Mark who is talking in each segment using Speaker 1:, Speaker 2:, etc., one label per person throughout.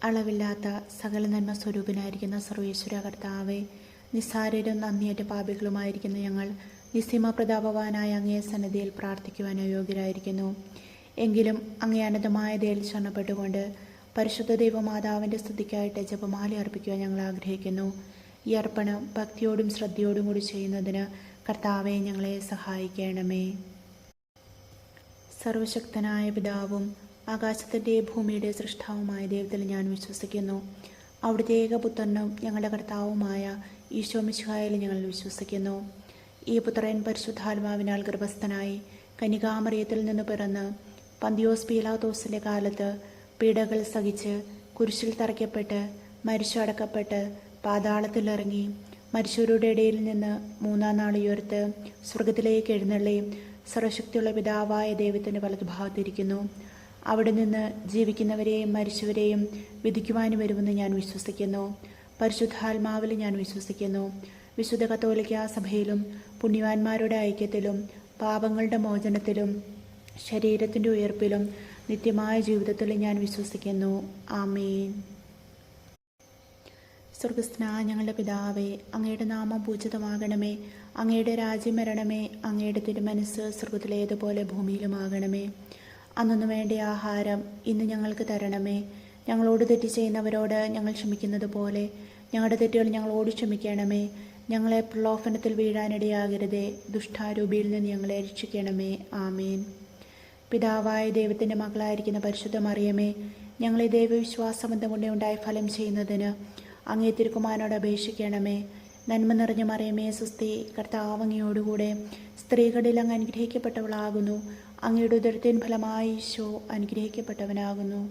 Speaker 1: അളവില്ലാത്ത സകല നന്മ സ്വരൂപനായിരിക്കുന്ന സർവേശ്വര കർത്താവെ, നിസ്സാരരും നന്ദിയേറ്റ പാപികളുമായിരിക്കുന്ന ഞങ്ങൾ നിസ്സീമ പ്രതാപവാനായ അങ്ങേ സന്നിധിയിൽ പ്രാർത്ഥിക്കുവാൻ യോഗ്യരായിരിക്കുന്നു. എങ്കിലും അങ്ങേ അനന്തമായ ദയയിൽ ശരണപ്പെട്ടുകൊണ്ട് പരിശുദ്ധ ദൈവമാതാവിൻ്റെ സ്തുതിക്കായിട്ട് ജപമാല അർപ്പിക്കുവാൻ ഞങ്ങൾ ആഗ്രഹിക്കുന്നു. ഈ അർപ്പണം ഭക്തിയോടും ശ്രദ്ധയോടും കൂടി ചെയ്യുന്നതിന് കർത്താവെ ഞങ്ങളെ സഹായിക്കണമേ. സർവശക്തനായ പിതാവും ആകാശത്തിൻ്റെ ഭൂമിയുടെ സൃഷ്ടാവുമായ ദൈവത്തിൽ ഞാൻ വിശ്വസിക്കുന്നു. അവിടുത്തെ ഏകപുത്രനും ഞങ്ങളുടെ കർത്താവുമായ ഈശോ മിശിഹായിൽ ഞങ്ങൾ വിശ്വസിക്കുന്നു. ഈ പുത്രൻ പരിശുദ്ധാത്മാവിനാൽ ഗർഭസ്ഥനായി കന്യകാമറിയത്തിൽ നിന്ന് പിറന്ന് പന്തിയോസ് പീലാത്തോസിൻ്റെ കാലത്ത് പീഡകൾ സഹിച്ച് കുരിശിൽ തറയ്ക്കപ്പെട്ട് മരിച്ചടക്കപ്പെട്ട് പാതാളത്തിലിറങ്ങി മരിച്ചവരുടെ ഇടയിൽ നിന്ന് മൂന്നാം നാൾ ഉയർത്ത് സ്വർഗത്തിലേക്ക് എഴുന്നള്ളി സർവശക്തിയുള്ള പിതാവായ ദൈവത്തിൻ്റെ വലതുഭാഗത്തിരിക്കുന്നു. അവിടെ നിന്ന് ജീവിക്കുന്നവരെയും മരിച്ചവരെയും വിധിക്കുവാനും വരുമെന്ന് ഞാൻ വിശ്വസിക്കുന്നു. പരിശുദ്ധാത്മാവിൽ ഞാൻ വിശ്വസിക്കുന്നു. വിശുദ്ധ കത്തോലിക്കാ സഭയിലും പുണ്യവാന്മാരുടെ ഐക്യത്തിലും പാപങ്ങളുടെ മോചനത്തിലും ശരീരത്തിൻ്റെ ഉയർപ്പിലും നിത്യമായ ജീവിതത്തിലും ഞാൻ വിശ്വസിക്കുന്നു. ആമേൻ. സ്വർഗസ്ഥനായ ഞങ്ങളുടെ പിതാവേ, അങ്ങയുടെ നാമം പൂജിതമാകണമേ. അങ്ങയുടെ രാജ്യം വരണമേ. അങ്ങയുടെ തിരുമനസ്സ് സ്വർഗത്തിലേതുപോലെ ഭൂമിയിലുമാകണമേ. അന്നു വേണ്ട ആഹാരം ഇന്ന് ഞങ്ങൾക്ക് തരണമേ. ഞങ്ങളോട് തെറ്റ് ചെയ്യുന്നവരോട് ഞങ്ങൾ ക്ഷമിക്കുന്നത് പോലെ ഞങ്ങളുടെ തെറ്റുകൾ ഞങ്ങളോട് ക്ഷമിക്കണമേ. ഞങ്ങളെ പ്രലോഭനത്തിൽ വീഴാനിടയാകരുതേ. ദുഷ്ടാരൂപിയിൽ നിന്ന് ഞങ്ങളെ രക്ഷിക്കണമേ. ആമേൻ. പിതാവായ ദൈവത്തിൻ്റെ മകളായിരിക്കുന്ന പരിശുദ്ധ മറിയമേ, ഞങ്ങളെ ദൈവവിശ്വാസബന്ധം കൊണ്ട് ഉണ്ടായി ഫലം ചെയ്യുന്നതിന് അങ്ങേ തിരുക്കുമാരനോട് അപേക്ഷിക്കണമേ. നന്മ നിറഞ്ഞ മറിയമേ സുസ്തി, കർത്താവ് അങ്ങയോടുകൂടെ സ്ത്രീകളിൽ അങ്ങ് അനുഗ്രഹിക്കപ്പെട്ടവളാകുന്നു. അങ്ങയുടെ ഉദരത്തിൻ ഫലമായി ഈശോ അനുഗ്രഹിക്കപ്പെട്ടവനാകുന്നു.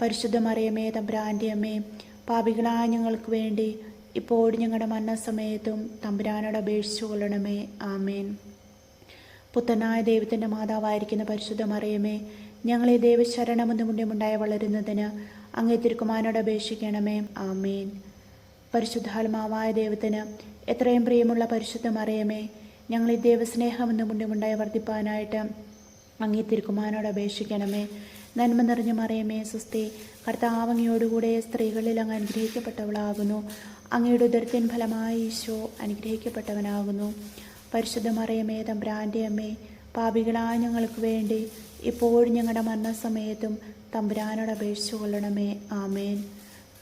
Speaker 1: പരിശുദ്ധ മറിയമേ തമ്പുരാൻ്റെ അമ്മേ, പാപികളായ ഞങ്ങൾക്ക് വേണ്ടി ഇപ്പോഴും ഞങ്ങളുടെ മരണസമയത്തും തമ്പുരാനോട് അപേക്ഷിച്ചു കൊള്ളണമേ. ആമേൻ. പുത്രനായ ദൈവത്തിൻ്റെ മാതാവായിരിക്കുന്ന പരിശുദ്ധ മറിയമേ, ഞങ്ങളെ ദൈവശരണമെന്ന് മുന്നേമുണ്ടായി വളരുന്നതിന് അങ്ങേ തിരുക്കുമാരനോട് അപേക്ഷിക്കണമേ. ആമേൻ. പരിശുദ്ധാത്മാവായ ദൈവത്തിന് എത്രയും പ്രിയമുള്ള പരിശുദ്ധ മറിയമേ, ഞങ്ങളെ ദൈവസ്നേഹമെന്ന് മുന്നേമുണ്ടായി വർദ്ധിപ്പാനായിട്ട് അങ്ങേ തിരുക്കുമാരനോട് അപേക്ഷിക്കണമേ. നന്മ നിറഞ്ഞ മറിയമേ സുസ്തി, കർത്താവ് അങ്ങയോടുകൂടെ സ്ത്രീകളിൽ അങ്ങ് അനുഗ്രഹിക്കപ്പെട്ടവളാകുന്നു. അങ്ങയുടെ ഉദരത്തിൻ ഫലമായി ഈശോ അനുഗ്രഹിക്കപ്പെട്ടവനാകുന്നു. പരിശുദ്ധ മറിയമേ തമ്പുരാൻ്റെ അമ്മേ, പാപികളായ ഞങ്ങൾക്ക് വേണ്ടി ഇപ്പോഴും ഞങ്ങളുടെ മരണസമയത്തും തമ്പുരാനോട് അപേക്ഷിച്ചു കൊള്ളണമേ. ആമേൻ.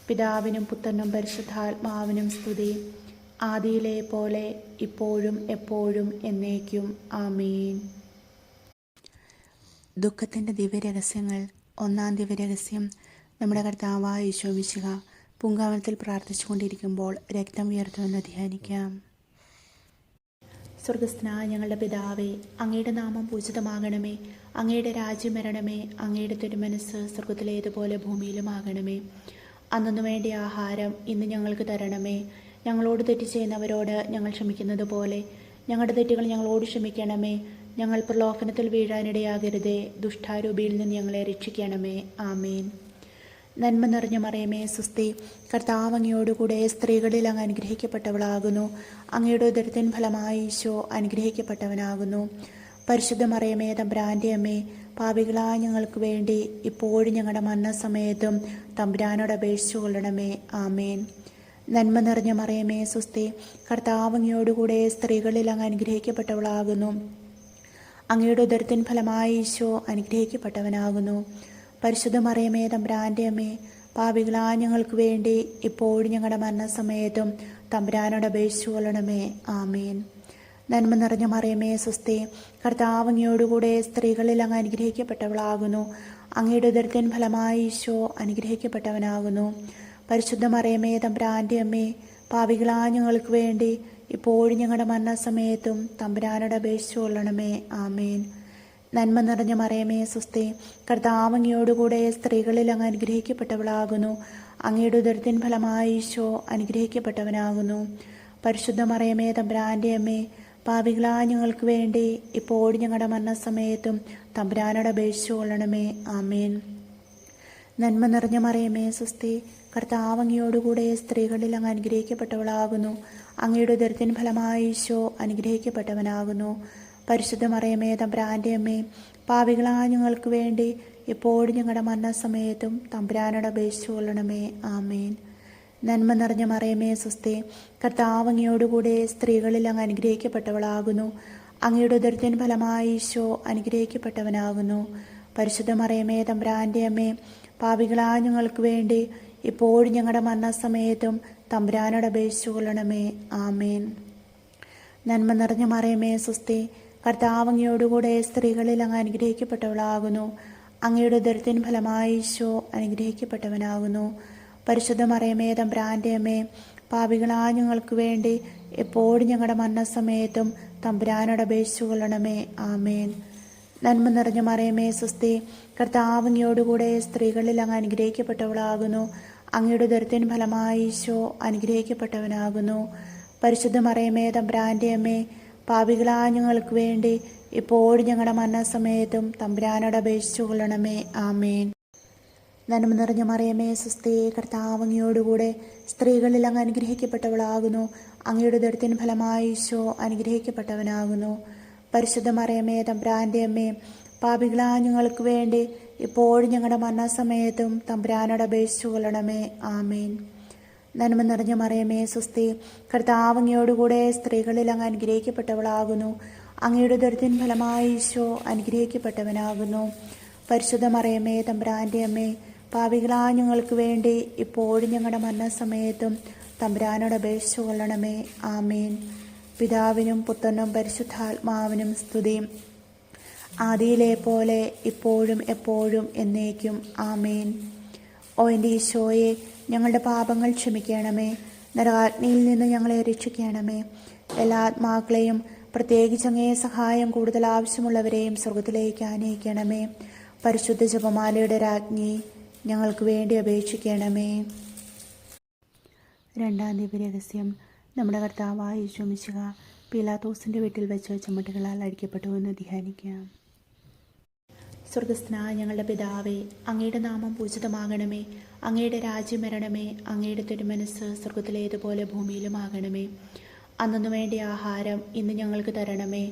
Speaker 1: പിതാവിനും പുത്രനും പരിശുദ്ധാത്മാവിനും സ്തുതി, ആദിയിലെ പോലെ ഇപ്പോഴും എപ്പോഴും എന്നേക്കും. ആമേൻ. ദുഃഖത്തിൻ്റെ ദിവ്യരഹസ്യങ്ങൾ. ഒന്നാം ദിവ്യരഹസ്യം. നമ്മുടെ കർത്താവായ ഈശോ മിശിഹ പൂങ്കാവനത്തിൽ പ്രാർത്ഥിച്ചു കൊണ്ടിരിക്കുമ്പോൾ രക്തം ഉയർത്തുമെന്ന് ധ്യാനിക്കാം. സ്വർഗസ്ഥനായ ഞങ്ങളുടെ പിതാവേ, അങ്ങയുടെ നാമം പൂജിതമാകണമേ. അങ്ങയുടെ രാജ്യം വരണമേ. അങ്ങയുടെ തിരുമനസ്സ് സ്വർഗത്തിലേതുപോലെ ഭൂമിയിലുമാകണമേ. അന്നു വേണ്ട ആഹാരം ഇന്ന് ഞങ്ങൾക്ക് തരണമേ. ഞങ്ങളോട് തെറ്റ് ചെയ്യുന്നവരോട് ഞങ്ങൾ ക്ഷമിക്കുന്നത് പോലെ ഞങ്ങളുടെ തെറ്റുകൾ ഞങ്ങളോട് ക്ഷമിക്കണമേ. ഞങ്ങൾ പ്രലോഭനത്തിൽ വീഴാനിടയാകരുതേ. ദുഷ്ടാരൂപിയിൽ നിന്ന് ഞങ്ങളെ രക്ഷിക്കണമേ. ആമേൻ. നന്മ നിറഞ്ഞ മറിയമേ സുസ്തി, കർത്താവ് അങ്ങയോടുകൂടെ സ്ത്രീകളിൽ അങ്ങ് അനുഗ്രഹിക്കപ്പെട്ടവളാകുന്നു. അങ്ങയുടെ ഉദരത്തിൻ ഫലമായി ഈശോ അനുഗ്രഹിക്കപ്പെട്ടവനാകുന്നു. പരിശുദ്ധ മറിയമേ തമ്പുരാൻ്റെ അമ്മേ, പാപികളായ ഞങ്ങൾക്ക് വേണ്ടി ഇപ്പോഴും ഞങ്ങളുടെ മരണസമയത്തും തമ്പുരാനോട് അപേക്ഷിച്ചു കൊള്ളണമേ. ആമേൻ. നന്മ നിറഞ്ഞ മറിയമേ സുസ്തി, കർത്താവ് അങ്ങയോടുകൂടെ സ്ത്രീകളിൽ അങ്ങ് അനുഗ്രഹിക്കപ്പെട്ടവളാകുന്നു. അങ്ങയുടെ ഉദരത്തിൻ ഫലമായി ഈശോ അനുഗ്രഹിക്കപ്പെട്ടവനാകുന്നു. പരിശുദ്ധ മറിയമേ തമ്പുരാൻ്റെ അമ്മേ, പാപികളായ ഞങ്ങൾക്ക് വേണ്ടി ഇപ്പോഴും ഞങ്ങളുടെ മരണസമയത്തും തമ്പുരാനോട് അപേക്ഷിച്ചു കൊള്ളണമേ. ആമേൻ. നന്മ നിറഞ്ഞ മറിയമേ സുസ്തി, കർത്താവ് അങ്ങയോടുകൂടെ സ്ത്രീകളിൽ അങ്ങ് അനുഗ്രഹിക്കപ്പെട്ടവളാകുന്നു. അങ്ങയുടെ ഉദരത്തിൻ ഫലമായി ഈശോ അനുഗ്രഹിക്കപ്പെട്ടവനാകുന്നു. പരിശുദ്ധ മറിയമേ തമ്പുരാൻ്റെ അമ്മേ, പാപികളായ ഞങ്ങൾക്ക് വേണ്ടി ഇപ്പോഴും ഞങ്ങളുടെ മരണസമയത്തും തമ്പുരാനോട് അപേക്ഷിച്ചു കൊള്ളണമേ. ആമേൻ. നന്മ നിറഞ്ഞ മറിയമേ സുസ്തി, കർത്താവ് അങ്ങയോടുകൂടെ സ്ത്രീകളിൽ അങ്ങ് അനുഗ്രഹിക്കപ്പെട്ടവളാകുന്നു. അങ്ങയുടെ ഉദരത്തിൻ ഫലമായി ഈശോ അനുഗ്രഹിക്കപ്പെട്ടവനാകുന്നു. പരിശുദ്ധ മറിയമേ തമ്പുരാൻ്റെ അമ്മേ, പാപികളായ ഞങ്ങൾക്ക് വേണ്ടി ഇപ്പോഴും ഞങ്ങളുടെ മരണസമയത്തും തമ്പുരാനോട് അപേക്ഷിച്ചു കൊള്ളണമേ. ആമേൻ. നന്മ നിറഞ്ഞ മറിയമേ സുസ്തി, കർത്താവ് അങ്ങയോടുകൂടെ സ്ത്രീകളിൽ അങ്ങ് അനുഗ്രഹിക്കപ്പെട്ടവളാകുന്നു. അങ്ങയുടെ ഉദരത്തിൻ ഫലമായി ഈശോ അനുഗ്രഹിക്കപ്പെട്ടവനാകുന്നു. പരിശുദ്ധ മറിയമേ തമ്പുരാൻ്റെ അമ്മേ, പാപികളായ ഞങ്ങൾക്ക് വേണ്ടി ഇപ്പോഴും ഞങ്ങളുടെ മരണസമയത്തും തമ്പുരാനോട് അപേക്ഷിച്ചു കൊള്ളണമേ. ആമേൻ. നന്മ നിറഞ്ഞ മറിയമേ സ്വസ്തി, കർത്താവ് അങ്ങയോടുകൂടെ സ്ത്രീകളിൽ അങ്ങ് അനുഗ്രഹിക്കപ്പെട്ടവളാകുന്നു. അങ്ങയുടെ ഉദരത്തിൻ ഫലമായി ഈശോ അനുഗ്രഹിക്കപ്പെട്ടവനാകുന്നു. പരിശുദ്ധ മറിയമേ തമ്പുരാൻ്റെ അമ്മേ, പാപികളായ ഞങ്ങൾക്ക് വേണ്ടി ഇപ്പോഴും ഞങ്ങളുടെ മരണസമയത്തും തമ്പുരാനോട് അപേക്ഷിച്ചു കൊള്ളണമേ. ആമേൻ. നന്മ നിറഞ്ഞ മറിയമേ സ്വസ്തി, കർത്താവ് അങ്ങയോടുകൂടെ സ്ത്രീകളിൽ അങ്ങ് അനുഗ്രഹിക്കപ്പെട്ടവളാകുന്നു. അങ്ങയുടെ ഉദരത്തിൻ ഫലമായി ഈശോ അനുഗ്രഹിക്കപ്പെട്ടവനാകുന്നു. പരിശുദ്ധ മറിയമേ തമ്പുരാൻ്റെ അമ്മേ, പാപികളായ ഞങ്ങൾക്ക് വേണ്ടി എപ്പോഴും ഞങ്ങളുടെ മരണസമയത്തും തമ്പുരാനോട് അപേക്ഷിച്ചു കൊള്ളണമേ. ആമേൻ. നന്മ നിറഞ്ഞ മറിയമേ സ്വസ്തി, കർത്താവ് അങ്ങയോടുകൂടെ സ്ത്രീകളിൽ അങ്ങ് അനുഗ്രഹിക്കപ്പെട്ടവളാകുന്നു. അങ്ങയുടെ ഉദരത്തിൻ ഫലമായി ഈശോ അനുഗ്രഹിക്കപ്പെട്ടവനാകുന്നു. പരിശുദ്ധ മറിയമേ തമ്പുരാൻ്റെ അമ്മേ, പാപികളായ ഞങ്ങൾക്ക് വേണ്ടി ഇപ്പോഴും ഞങ്ങളുടെ മരണസമയത്തും തമ്പുരാനോട് അപേക്ഷിച്ചു കൊള്ളണമേ. ആമേൻ. നന്മ നിറഞ്ഞ മറിയമേ സ്വസ്തി, കർത്താവ് അങ്ങയോടുകൂടെ സ്ത്രീകളിൽ അങ്ങ് അനുഗ്രഹിക്കപ്പെട്ടവളാകുന്നു. അങ്ങയുടെ ഉദരത്തിൻ ഫലമായി ഈശോ അനുഗ്രഹിക്കപ്പെട്ടവനാകുന്നു. പരിശുദ്ധ മറിയമേ തമ്പുരാൻ്റെ അമ്മേ, പാപികളായ ഞങ്ങൾക്ക് വേണ്ടി ഇപ്പോഴും ഞങ്ങളുടെ മരണസമയത്തും തമ്പുരാനോട് അപേക്ഷിച്ചു കൊള്ളണമേ. ആമേൻ. നന്മ നിറഞ്ഞ മറിയമേ സ്വസ്തി, കർത്താവ് അങ്ങയോടുകൂടെ സ്ത്രീകളിൽ അങ്ങ് അനുഗ്രഹിക്കപ്പെട്ടവളാകുന്നു. അങ്ങയുടെ ഉദരത്തിൻ ഫലമായി ഈശോ അനുഗ്രഹിക്കപ്പെട്ടവനാകുന്നു. പരിശുദ്ധ മറിയമേ തമ്പുരാൻ്റെ അമ്മേ, പാപികളായ ഞങ്ങൾക്ക് വേണ്ടി ഇപ്പോഴും ഞങ്ങളുടെ മരണസമയത്തും തമ്പുരാനോട് അപേക്ഷിച്ചു കൊള്ളണമേ. ആമേൻ. പിതാവിനും പുത്രനും പരിശുദ്ധാത്മാവിനും സ്തുതി, ആദിയിലെ പോലെ ഇപ്പോഴും എപ്പോഴും എന്നേക്കും. ആമേൻ. ഓ എൻ്റെ ഈശോയെ, ഞങ്ങളുടെ പാപങ്ങൾ ക്ഷമിക്കണമേ. നരകാഗ്നിയിൽ നിന്ന് ഞങ്ങളെ രക്ഷിക്കണമേ. എല്ലാ ആത്മാക്കളെയും, പ്രത്യേകിച്ച് അങ്ങേ സഹായം കൂടുതൽ ആവശ്യമുള്ളവരെയും സ്വർഗത്തിലേക്ക് ആനയിക്കണമേ. പരിശുദ്ധ ജപമാലയുടെ രാജ്ഞി, ഞങ്ങൾക്ക് വേണ്ടി അപേക്ഷിക്കണമേ. രണ്ടാം ദിവ്യരഹസ്യം. നമ്മുടെ കർത്താവായ യേശു മിശിഹ പീലാത്തോസിൻ്റെ വീട്ടിൽ വെച്ച് ചുമട്ടുകളാൽ അടിക്കപ്പെട്ടുവെന്ന് ധ്യാനിക്കാം. സ്വർഗസ്ഥനായ ഞങ്ങളുടെ പിതാവേ, അങ്ങയുടെ നാമം പൂജിതമാകണമേ. അങ്ങയുടെ രാജ്യം വരണമേ. അങ്ങയുടെ തിരുമനസ്സ് സ്വർഗത്തിലേതുപോലെ ഭൂമിയിലുമാകണമേ. അന്നു വേണ്ടിയ ആഹാരം ഇന്ന് ഞങ്ങൾക്ക് തരണമേ.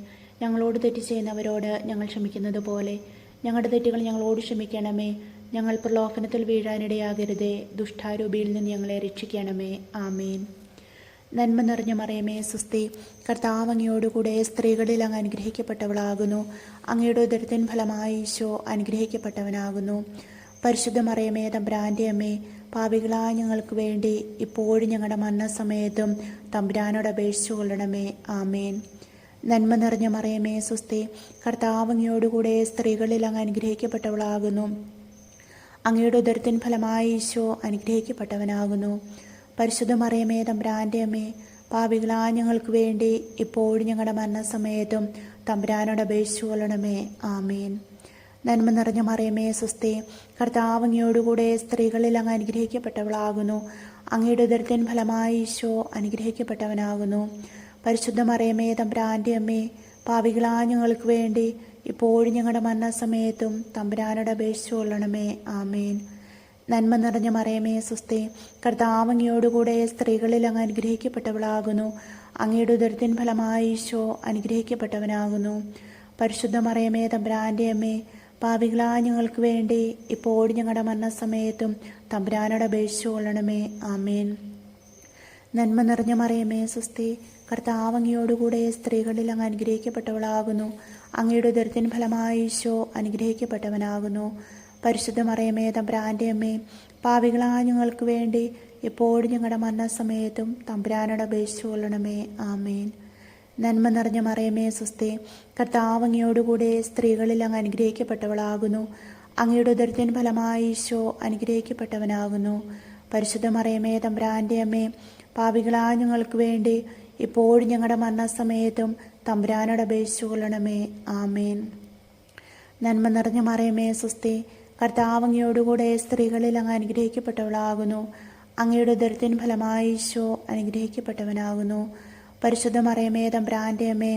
Speaker 1: ഞങ്ങളോട് തെറ്റ് ചെയ്യുന്നവരോട് ഞങ്ങൾ ക്ഷമിക്കുന്നത് പോലെ ഞങ്ങളുടെ തെറ്റുകൾ ഞങ്ങളോട് ക്ഷമിക്കണമേ. ഞങ്ങൾ പ്രലോഭനത്തിൽ വീഴാനിടയാകരുതേ. ദുഷ്ടാരൂപിയിൽ നിന്ന് ഞങ്ങളെ രക്ഷിക്കണമേ. ആമേൻ. നന്മ നിറഞ്ഞ മറിയമേ സ്വസ്തി, കർത്താവ് അങ്ങയോടുകൂടെ സ്ത്രീകളിൽ അങ്ങ് അനുഗ്രഹിക്കപ്പെട്ടവളാകുന്നു. അങ്ങയുടെ ഉദരത്തിൻ ഫലമായി ഈശോ അനുഗ്രഹിക്കപ്പെട്ടവനാകുന്നു. പരിശുദ്ധ മറിയമേ തമ്പുരാൻ്റെ അമ്മേ, പാപികളായ ഞങ്ങൾക്ക് വേണ്ടി ഇപ്പോഴും ഞങ്ങളുടെ മരണസമയത്തും തമ്പുരാനോട് അപേക്ഷിച്ചു കൊള്ളണമേ. ആമേൻ. നന്മ നിറഞ്ഞ മറിയമേ സ്വസ്തി, കർത്താവ് അങ്ങയോടുകൂടെ സ്ത്രീകളിൽ അങ്ങ് അനുഗ്രഹിക്കപ്പെട്ടവളാകുന്നു. അങ്ങയുടെ ഉദരത്തിൻ ഫലമായി ഈശോ അനുഗ്രഹിക്കപ്പെട്ടവനാകുന്നു. പരിശുദ്ധ മറിയമേ തമ്പുരാൻ്റെ അമ്മേ, പാപികളായ ഞങ്ങൾക്ക് വേണ്ടി ഇപ്പോഴും ഞങ്ങളുടെ മരണസമയത്തും തമ്പുരാനോട് അപേക്ഷിച്ചു കൊള്ളണമേ. ആമേൻ. നന്മ നിറഞ്ഞ മറിയമേ സ്വസ്തി, കർത്താവ് അങ്ങയോടുകൂടെ സ്ത്രീകളിൽ അങ്ങ് അനുഗ്രഹിക്കപ്പെട്ടവളാകുന്നു. അങ്ങയുടെ ഉദരത്തിൻ ഫലമായി ഈശോ അനുഗ്രഹിക്കപ്പെട്ടവനാകുന്നു. പരിശുദ്ധ മറിയമേ തമ്പുരാൻ്റെ അമ്മേ, പാപികളായ ഞങ്ങൾക്ക് വേണ്ടി ഇപ്പോഴും ഞങ്ങളുടെ മരണസമയത്തും തമ്പുരാനോട് അപേക്ഷിച്ചു കൊള്ളണമേ. ആമേൻ. നന്മ നിറഞ്ഞ മറിയമേ സ്വസ്തി, കർത്താവ് അങ്ങയോടുകൂടെ സ്ത്രീകളിൽ അങ്ങ് അനുഗ്രഹിക്കപ്പെട്ടവളാകുന്നു. അങ്ങയുടെ ഉദരത്തിൻ ഫലമായി ഈശോ അനുഗ്രഹിക്കപ്പെട്ടവനാകുന്നു. പരിശുദ്ധ മറിയമേ തമ്പുരാൻ്റെ അമ്മേ, പാപികളായ ഞങ്ങൾക്ക് വേണ്ടി ഇപ്പോഴും ഞങ്ങളുടെ മരണസമയത്തും തമ്പുരാനോട് അപേക്ഷിച്ചു കൊള്ളണമേ. ആമേൻ. നന്മ നിറഞ്ഞ മറിയമേ സ്വസ്തി, കർത്താവ് അങ്ങയോടുകൂടെ സ്ത്രീകളിൽ അങ്ങ് അനുഗ്രഹിക്കപ്പെട്ടവളാകുന്നു. അങ്ങയുടെ ഉദരത്തിൻ ഫലമായി ഈശോ അനുഗ്രഹിക്കപ്പെട്ടവനാകുന്നു. പരിശുദ്ധ മറിയമേ തമ്പുരാൻ്റെ അമ്മേ, പാപികളായ ഞങ്ങൾക്ക് വേണ്ടി എപ്പോഴും ഞങ്ങളുടെ മരണസമയത്തും തമ്പുരാനോട് അപേക്ഷിച്ചു കൊള്ളണമേ. ആമേൻ. നന്മ നിറഞ്ഞ മറിയമേ സ്വസ്തി, കർത്താവ് അങ്ങയോടുകൂടെ സ്ത്രീകളിൽ അങ്ങ് അനുഗ്രഹിക്കപ്പെട്ടവളാകുന്നു. അങ്ങയുടെ ഉദരത്തിൻ ഫലമായി ഈശോ അനുഗ്രഹിക്കപ്പെട്ടവനാകുന്നു. പരിശുദ്ധ മറിയമേ തമ്പുരാൻ്റെ അമ്മേ, പാപികളായ ഞങ്ങൾക്ക് വേണ്ടി ഇപ്പോഴും ഞങ്ങളുടെ മരണസമയത്തും തമ്പുരാനോട് അപേക്ഷിച്ചു കൊള്ളണമേ. ആമേൻ. നന്മ നിറഞ്ഞ മറിയമേ സ്വസ്തി, കർത്താവ് അങ്ങയോടുകൂടെ സ്ത്രീകളിൽ അങ്ങ് അനുഗ്രഹിക്കപ്പെട്ടവളാകുന്നു. അങ്ങയുടെ ഉദരത്തിൻ ഫലമായി ഈശോ അനുഗ്രഹിക്കപ്പെട്ടവനാകുന്നു. പരിശുദ്ധ മറിയമേ തമ്പുരാൻ്റെ അമ്മേ,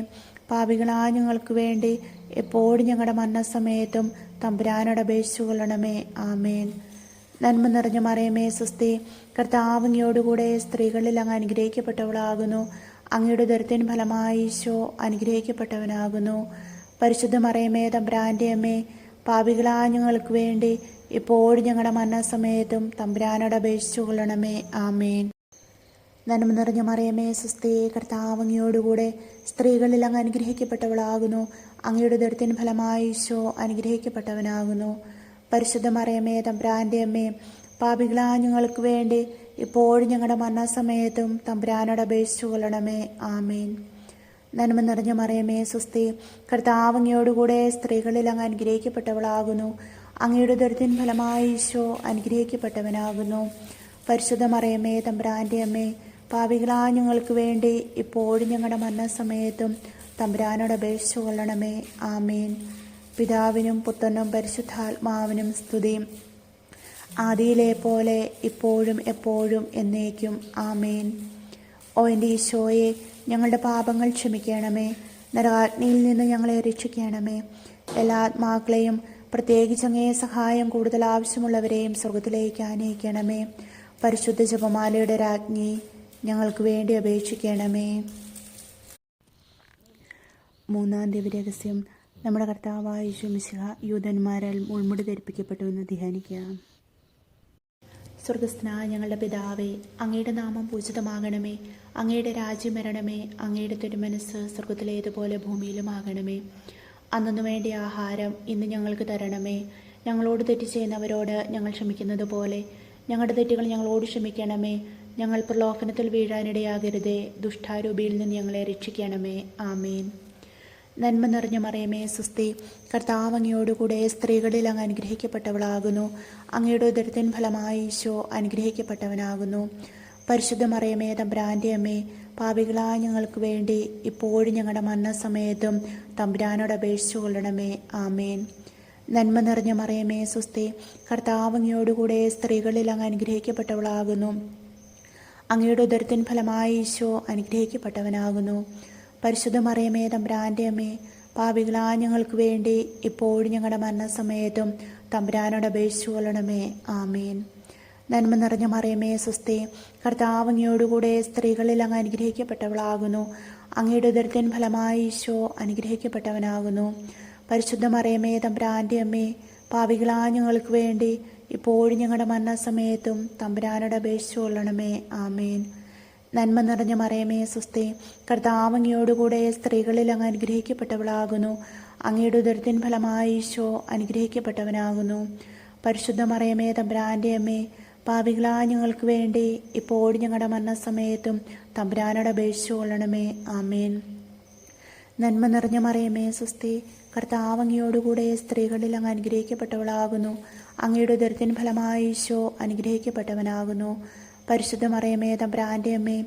Speaker 1: പാപികളായ ഞങ്ങൾക്ക് വേണ്ടി എപ്പോഴും ഞങ്ങളുടെ മരണസമയത്തും തമ്പുരാനോട് അപേക്ഷിച്ചു കൊള്ളണമേ. ആമേൻ. നന്മ നിറഞ്ഞ മറിയമേ സ്വസ്തി, കർത്താവ് അങ്ങയോടുകൂടെ സ്ത്രീകളിൽ അങ്ങ് അനുഗ്രഹിക്കപ്പെട്ടവളാകുന്നു. അങ്ങയുടെ ഉദരത്തിൻ ഫലമായി ഈശോ അനുഗ്രഹിക്കപ്പെട്ടവനാകുന്നു. പരിശുദ്ധ മറിയമേ തമ്പുരാൻ്റെ അമ്മേ, പാപികളായ ഞങ്ങൾക്ക് വേണ്ടി ഇപ്പോഴും ഞങ്ങളുടെ മരണസമയത്തും തമ്പുരാനോട് അപേക്ഷിച്ചു കൊള്ളണമേ. ആമേൻ. നന്മ നിറഞ്ഞ മറിയമേ, സ്വസ്തി, കർത്താവ് അങ്ങയോടുകൂടെ സ്ത്രീകളിൽ അങ്ങ് അനുഗ്രഹിക്കപ്പെട്ടവളാകുന്നു. അങ്ങയുടെ ഉദരത്തിൻ ഫലമായി ഈശോ അനുഗ്രഹിക്കപ്പെട്ടവനാകുന്നു. പരിശുദ്ധ മറിയമേ, തമ്പുരാന്റെ അമ്മേ, പാപികളായ ഞങ്ങൾക്ക് വേണ്ടി ഇപ്പോഴും ഞങ്ങളുടെ മരണസമയത്തും തമ്പുരാനോട് അപേക്ഷിച്ചു കൊള്ളണമേ. ആമേൻ. നന്മ നിറഞ്ഞ മറിയമേ, സ്വസ്തി, കർത്താവ് അങ്ങയോടുകൂടെ സ്ത്രീകളിൽ അങ്ങ് അനുഗ്രഹിക്കപ്പെട്ടവളാകുന്നു. അങ്ങയുടെ ഉദരത്തിൻ ഫലമായി ഈശോ അനുഗ്രഹിക്കപ്പെട്ടവനാകുന്നു. പരിശുദ്ധ മറിയമേ, തമ്പുരാന്റെ അമ്മേ, പാപികളായ ഞങ്ങൾക്ക് വേണ്ടി ഇപ്പോഴും ഞങ്ങളുടെ മരണസമയത്തും തമ്പുരാനോട് അപേക്ഷിച്ചു കൊള്ളണമേ. ആമേൻ. പിതാവിനും പുത്രനും പരിശുദ്ധാത്മാവിനും സ്തുതി, ആദിയിലെ പോലെ ഇപ്പോഴും എപ്പോഴും എന്നേക്കും. ആമേൻ. ഓ എൻ്റെ ഈശോയെ, ഞങ്ങളുടെ പാപങ്ങൾ ക്ഷമിക്കണമേ. നരകാഗ്നിയിൽ നിന്ന് ഞങ്ങളെ രക്ഷിക്കണമേ. എല്ലാ ആത്മാക്കളെയും, പ്രത്യേകിച്ച് അങ്ങേ സഹായം കൂടുതൽ ആവശ്യമുള്ളവരെയും സ്വർഗത്തിലേക്ക് ആനയിക്കണമേ. പരിശുദ്ധ ജപമാലയുടെ രാജ്ഞി, ഞങ്ങൾക്ക് വേണ്ടി അപേക്ഷിക്കണമേ. മൂന്നാം ദിവ്യരഹസ്യം, നമ്മുടെ കർത്താവായ യേശു മിശിഹ യൂദന്മാരാൽ മുൾമുടി ധരിപ്പിക്കപ്പെട്ടു എന്ന് ധ്യാനിക്കാം. സ്വർഗസ്ഥനായ ഞങ്ങളുടെ പിതാവേ, അങ്ങയുടെ നാമം പൂജിതമാകണമേ. അങ്ങയുടെ രാജ്യം വരണമേ. അങ്ങയുടെ തിരുമനസ്സ് സ്വർഗത്തിലേതുപോലെ ഭൂമിയിലുമാകണമേ. അന്നു വേണ്ട ആഹാരം ഇന്ന് ഞങ്ങൾക്ക് തരണമേ. ഞങ്ങളോട് തെറ്റ് ചെയ്യുന്നവരോട് ഞങ്ങൾ ക്ഷമിക്കുന്നത് പോലെ ഞങ്ങളുടെ തെറ്റുകൾ ഞങ്ങളോട് ക്ഷമിക്കണമേ. ഞങ്ങൾ പ്രലോഭനത്തിൽ വീഴാനിടയാകരുതേ. ദുഷ്ടാരൂപിയിൽ നിന്ന് ഞങ്ങളെ രക്ഷിക്കണമേ. ആമേൻ. നന്മ നിറഞ്ഞ മറിയമേ, സ്വസ്തി, കർത്താവ് അങ്ങയോടുകൂടെ സ്ത്രീകളിൽ അങ്ങ് അനുഗ്രഹിക്കപ്പെട്ടവളാകുന്നു. അങ്ങയുടെ ഉദരത്തിൻ ഫലമായി ഈശോ അനുഗ്രഹിക്കപ്പെട്ടവനാകുന്നു. പരിശുദ്ധ മറിയമേ, തമ്പുരാന്റെ അമ്മേ, പാപികളായ ഞങ്ങൾക്ക് വേണ്ടി ഇപ്പോഴും ഞങ്ങളുടെ മരണസമയത്തും തമ്പുരാനോട് അപേക്ഷിച്ചു കൊള്ളണമേ. ആമേൻ. നന്മ നിറഞ്ഞ മറിയമേ, സ്വസ്തി, കർത്താവ് അങ്ങയോടുകൂടെ സ്ത്രീകളിൽ അങ്ങ് അനുഗ്രഹിക്കപ്പെട്ടവളാകുന്നു. അങ്ങയുടെ ഉദരത്തിൻ ഫലമായി ഈശോ അനുഗ്രഹിക്കപ്പെട്ടവനാകുന്നു. പരിശുദ്ധ മറിയമേ, തമ്പുരാന്റെ അമ്മേ, പാപികളായ ഞങ്ങൾക്ക് വേണ്ടി ഇപ്പോഴും ഞങ്ങളുടെ മരണസമയത്തും തമ്പുരാനോട് അപേക്ഷിച്ചു കൊള്ളണമേ. ആമേൻ. നന്മ നിറഞ്ഞ മറിയമേ, സ്വസ്തി, കർത്താവ് അങ്ങയോടുകൂടെ സ്ത്രീകളിൽ അങ്ങ് അനുഗ്രഹിക്കപ്പെട്ടവളാകുന്നു. അങ്ങയുടെ ഉദരത്തിൻ ഫലമായി ഈശോ അനുഗ്രഹിക്കപ്പെട്ടവനാകുന്നു. പരിശുദ്ധ മറിയമേ, തമ്പുരാന്റെ അമ്മേ, പാപികളായ ഞങ്ങൾക്ക് വേണ്ടി ഇപ്പോഴും ഞങ്ങളുടെ മരണസമയത്തും തമ്പുരാനോട് അപേക്ഷിച്ചു കൊള്ളണമേ. ആമേൻ. നന്മ നിറഞ്ഞ മറിയമേ, സ്വസ്തി, കർത്താവ് അങ്ങയോടുകൂടെ സ്ത്രീകളിൽ അങ്ങ് അനുഗ്രഹിക്കപ്പെട്ടവളാകുന്നു. അങ്ങയുടെ ഉദരത്തിൻ ഫലമായി ഈശോ അനുഗ്രഹിക്കപ്പെട്ടവനാകുന്നു. പരിശുദ്ധ മറിയമേ, തമ്പുരാന്റെ അമ്മേ, പാപികളായ ഞങ്ങൾക്ക് വേണ്ടി ഇപ്പോഴും ഞങ്ങളുടെ മരണസമയത്തും തമ്പുരാനോട് അപേക്ഷിച്ചു കൊള്ളണമേ. ആമേൻ. നന്മ നിറഞ്ഞ മറിയമേ, സ്വസ്തി, കർത്താവ് അങ്ങയോടുകൂടെ സ്ത്രീകളിൽ അങ്ങ് അനുഗ്രഹിക്കപ്പെട്ടവളാകുന്നു. അങ്ങയുടെ ഉദരത്തിൻ ഫലമായി ഈശോ അനുഗ്രഹിക്കപ്പെട്ടവനാകുന്നു. പരിശുദ്ധ മറിയമേ, തമ്പുരാന്റെ അമ്മേ,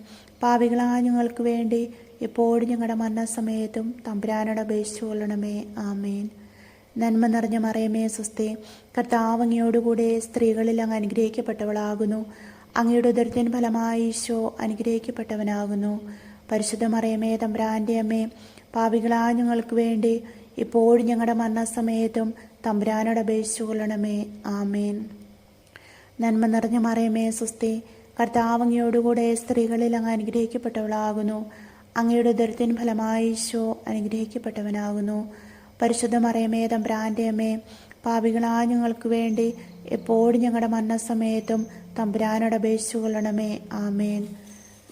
Speaker 1: പാപികളായ ഞങ്ങൾക്ക് വേണ്ടി ഇപ്പോഴും ഞങ്ങളുടെ മരണസമയത്തും തമ്പുരാനോട് അപേക്ഷിച്ചു കൊള്ളണമേ. ആമേൻ. നന്മ നിറഞ്ഞ മറിയമേ, സ്വസ്തി, കർത്താവ് അങ്ങയോടുകൂടെ സ്ത്രീകളിൽ അങ്ങ് അനുഗ്രഹിക്കപ്പെട്ടവളാകുന്നു. അങ്ങയുടെ ഉദരത്തിൻ ഫലമായി ഈശോ അനുഗ്രഹിക്കപ്പെട്ടവനാകുന്നു. പരിശുദ്ധ മറിയമേ, തമ്പുരാന്റെ അമ്മേ, പാപികളായ ഞങ്ങൾക്ക് വേണ്ടി ഇപ്പോഴും ഞങ്ങളുടെ മരണസമയത്തും തമ്പുരാനോട് അപേക്ഷിച്ചു കൊള്ളണമേ. ആമേൻ. നന്മ നിറഞ്ഞ മറിയമേ, സ്വസ്തി, കർത്താവ് അങ്ങയോടുകൂടെ സ്ത്രീകളിൽ അങ്ങ് അനുഗ്രഹിക്കപ്പെട്ടവളാകുന്നു. അങ്ങയുടെ ഉദരത്തിൻ ഫലമായി ഈശോ അനുഗ്രഹിക്കപ്പെട്ടവനാകുന്നു. പരിശുദ്ധ മറിയമേ, തമ്പുരാന്റെ അമ്മേ, പാപികളായ ഞങ്ങൾക്ക് വേണ്ടി എപ്പോഴും ഞങ്ങളുടെ മരണസമയത്തും തമ്പുരാനോട് അപേക്ഷിച്ചു കൊള്ളണമേ. ആമേൻ.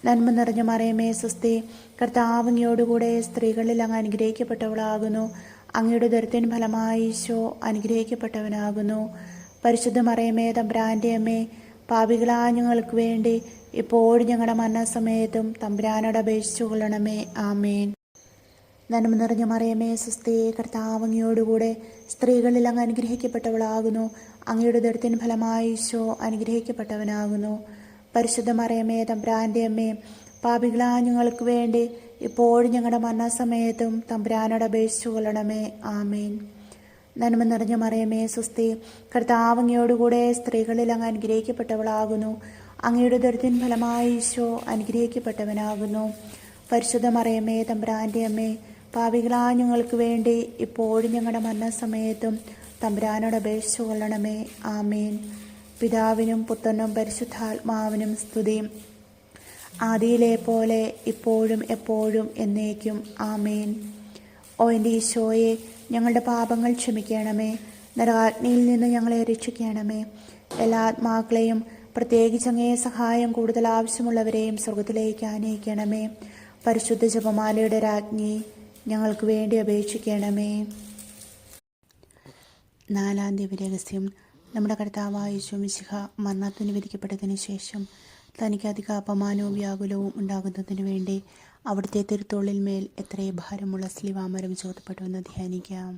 Speaker 1: നന്മ നിറഞ്ഞ മറിയമേ, സ്വസ്തി, കർത്താവ് അങ്ങയോടുകൂടെ സ്ത്രീകളിൽ അങ്ങ് അനുഗ്രഹിക്കപ്പെട്ടവളാകുന്നു. അങ്ങയുടെ ഉദരത്തിൻ ഫലമായി ഈശോ അനുഗ്രഹിക്കപ്പെട്ടവനാകുന്നു. പരിശുദ്ധ മറിയമേ, തമ്പുരാന്റെ അമ്മേ, പാപികളായ ഞങ്ങൾക്ക് വേണ്ടി ഇപ്പോഴും ഞങ്ങളുടെ മരണസമയത്തും തമ്പുരാനോട് അപേക്ഷിച്ചു കൊള്ളണമേ. ആമേൻ. നന്മ നിറഞ്ഞ മറിയമേ, സ്വസ്തി, കർത്താവ് അങ്ങയോടുകൂടെ സ്ത്രീകളിൽ അങ്ങ് അനുഗ്രഹിക്കപ്പെട്ടവളാകുന്നു. അങ്ങയുടെ ഉദരത്തിൻ ഫലമായി ഈശോ അനുഗ്രഹിക്കപ്പെട്ടവനാകുന്നു. പരിശുദ്ധ മറിയമേ, തമ്പുരാന്റെ അമ്മേ, പാപികളായ ഞങ്ങൾക്ക് വേണ്ടി ഇപ്പോഴും ഞങ്ങളുടെ മരണസമയത്തും തമ്പുരാനോട് അപേക്ഷിച്ചു കൊള്ളണമേ. ആമേൻ. നന്മ നിറഞ്ഞ മറിയമേ, സ്വസ്തി, കർത്താവ് അങ്ങയോടുകൂടെ സ്ത്രീകളിൽ അങ്ങ് അനുഗ്രഹിക്കപ്പെട്ടവളാകുന്നു. അങ്ങയുടെ ഉദരത്തിൻ ഫലമായി ഈശോ അനുഗ്രഹിക്കപ്പെട്ടവനാകുന്നു. പരിശുദ്ധ മറിയമേ, തമ്പുരാന്റെ അമ്മേ, പാപികളായ ഞങ്ങൾക്ക് വേണ്ടി ഇപ്പോഴും ഞങ്ങളുടെ മരണസമയത്തും തമ്പുരാനോട് അപേക്ഷിച്ചു കൊള്ളണമേ. ആമേൻ. പിതാവിനും പുത്രനും പരിശുദ്ധാത്മാവിനും സ്തുതി, ആദിയിലെ പോലെ ഇപ്പോഴും എപ്പോഴും എന്നേക്കും. ആമേൻ. ഓ എൻ്റെ ഈശോയെ, ഞങ്ങളുടെ പാപങ്ങൾ ക്ഷമിക്കണമേ. നരകാഗ്നിയിൽ നിന്ന് ഞങ്ങളെ രക്ഷിക്കണമേ. എല്ലാ ആത്മാക്കളെയും, പ്രത്യേകിച്ച് അങ്ങേ സഹായം കൂടുതൽ ആവശ്യമുള്ളവരെയും സ്വർഗത്തിലേക്ക് ആനയിക്കണമേ. പരിശുദ്ധ ജപമാലയുടെ രാജ്ഞി, ഞങ്ങൾക്ക് വേണ്ടി അപേക്ഷിക്കണമേ. 4-ാം ദിവ്യരഹസ്യം. നമ്മുടെ കർത്താവായ യേശു മിശിഹ മരണത്തിന് വിധിക്കപ്പെട്ടതിന് ശേഷം തനിക്ക് അധിക അപമാനവും വ്യാകുലവും ഉണ്ടാകുന്നതിനു വേണ്ടി അവിടുത്തെ തിരുത്തോളിന്മേൽ എത്രയും ഭാരമുള്ള സ്ലിവാമരം ചോദപ്പെട്ടുവെന്ന് ധ്യാനിക്കാം.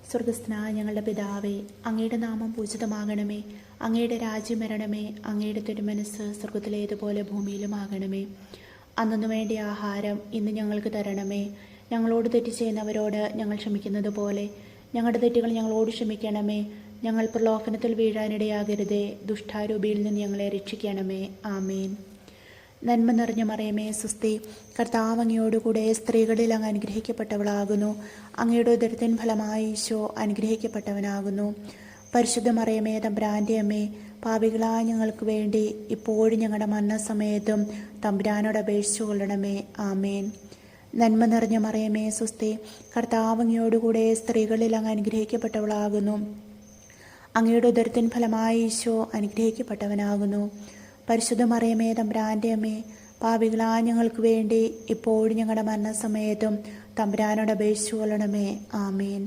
Speaker 1: സ്വർഗസ്ഥനായ ഞങ്ങളുടെ പിതാവേ, അങ്ങയുടെ നാമം പൂജിതമാകണമേ. അങ്ങയുടെ രാജ്യം വരണമേ. അങ്ങയുടെ തിരുമനസ്സ് സ്വർഗത്തിലേതുപോലെ ഭൂമിയിലുമാകണമേ. അന്നു വേണ്ടിയ ആഹാരം ഇന്ന് ഞങ്ങൾക്ക് തരണമേ. ഞങ്ങളോട് തെറ്റ് ചെയ്യുന്നവരോട് ഞങ്ങൾ ക്ഷമിക്കുന്നത് പോലെ ഞങ്ങളുടെ തെറ്റുകൾ ഞങ്ങളോട് ക്ഷമിക്കണമേ. ഞങ്ങൾ പ്രലോഭനത്തിൽ വീഴാനിടയാകരുതേ. ദുഷ്ടാരൂപിയിൽ നിന്ന് ഞങ്ങളെ രക്ഷിക്കണമേ. ആമേൻ. നന്മ നിറഞ്ഞ മറിയമേ, സ്വസ്തി. കർത്താവ് അങ്ങയോടുകൂടെ സ്ത്രീകളിൽ അങ്ങ് അനുഗ്രഹിക്കപ്പെട്ടവളാകുന്നു. അങ്ങയുടെ ഉദരത്തിൻ ഫലമായി ഈശോ അനുഗ്രഹിക്കപ്പെട്ടവനാകുന്നു. പരിശുദ്ധ മറിയമേ, തമ്പുരാൻ്റെ അമ്മേ, പാപികളായ ഞങ്ങൾക്ക് വേണ്ടി ഇപ്പോഴും ഞങ്ങളുടെ മരണസമയത്തും തമ്പുരാനോട് അപേക്ഷിച്ചു കൊള്ളണമേ. ആമേൻ. നന്മ നിറഞ്ഞ മറിയമേ, സ്വസ്തി. കർത്താവ് അങ്ങയോടുകൂടെ സ്ത്രീകളിൽ അങ്ങ് അനുഗ്രഹിക്കപ്പെട്ടവളാകുന്നു. അങ്ങയുടെ ഉദരത്തിൻ ഫലമായി ഈശോ അനുഗ്രഹിക്കപ്പെട്ടവനാകുന്നു. പരിശുദ്ധ മറിയമേ, തമ്പുരാൻ്റെ അമ്മേ, പാപികളായ ഞങ്ങൾക്ക് വേണ്ടി ഇപ്പോഴും ഞങ്ങളുടെ മരണസമയത്തും തമ്പുരാനോട് അപേക്ഷിച്ചു കൊള്ളണമേ. ആമേൻ.